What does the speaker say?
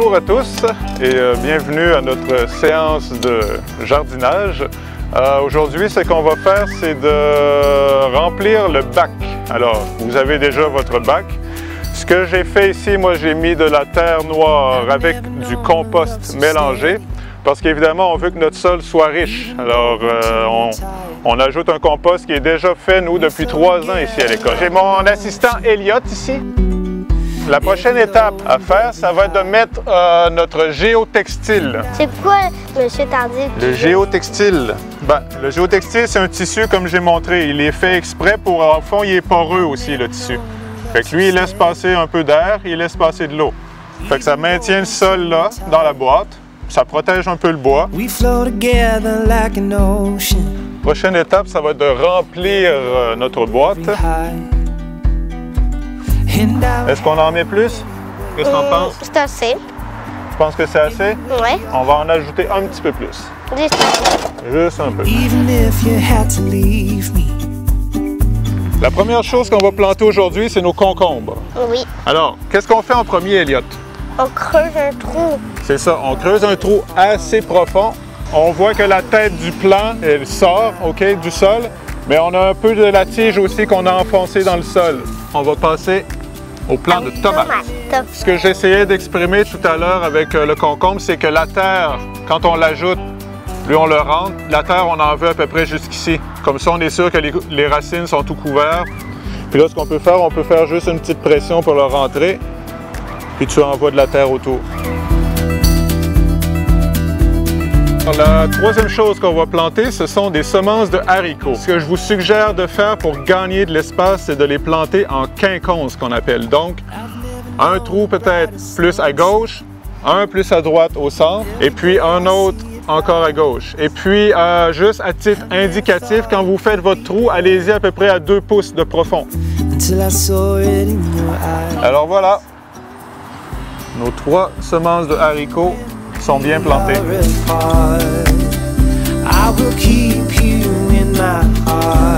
Bonjour à tous et bienvenue à notre séance de jardinage. Aujourd'hui, ce qu'on va faire, c'est de remplir le bac. Alors, vous avez déjà votre bac. Ce que j'ai fait ici, moi, j'ai mis de la terre noire avec du compost mélangé parce qu'évidemment, on veut que notre sol soit riche. Alors, on ajoute un compost qui est déjà fait, nous, depuis 3 ans ici à l'école. J'ai mon assistant Elliot ici. La prochaine étape à faire, ça va être de mettre notre géotextile. C'est quoi, M. Tardif? Le géotextile. Ben, le géotextile, c'est un tissu, comme j'ai montré. Il est fait exprès pour, en fond, il est poreux aussi, le tissu. Fait que lui, il laisse passer un peu d'air, il laisse passer de l'eau. Fait que ça maintient le sol là, dans la boîte. Ça protège un peu le bois. Prochaine étape, ça va être de remplir notre boîte. Est-ce qu'on en met plus? Qu'est-ce que tu en penses? C'est assez. Tu penses que c'est assez? Oui. On va en ajouter un petit peu plus. Juste un peu. La première chose qu'on va planter aujourd'hui, c'est nos concombres. Oui. Alors, qu'est-ce qu'on fait en premier, Elliot? On creuse un trou. C'est ça, on creuse un trou assez profond. On voit que la tête du plant, elle sort, OK, du sol, mais on a un peu de la tige aussi qu'on a enfoncée dans le sol. On va passer au plant de tomates. Ce que j'essayais d'exprimer tout à l'heure avec le concombre, c'est que la terre, quand on l'ajoute, plus on le rentre, la terre, on en veut à peu près jusqu'ici. Comme ça, on est sûr que les racines sont tout couvertes. Puis là, ce qu'on peut faire juste une petite pression pour le rentrer, puis tu envoies de la terre autour. La troisième chose qu'on va planter, ce sont des semences de haricots. Ce que je vous suggère de faire pour gagner de l'espace, c'est de les planter en quinconces, qu'on appelle. Donc, un trou peut-être plus à gauche, un plus à droite au centre, et puis un autre encore à gauche. Et puis, juste à titre indicatif, quand vous faites votre trou, allez-y à peu près à 2 pouces de profond. Alors voilà, nos 3 semences de haricots sont bien plantées. I will keep you in my heart.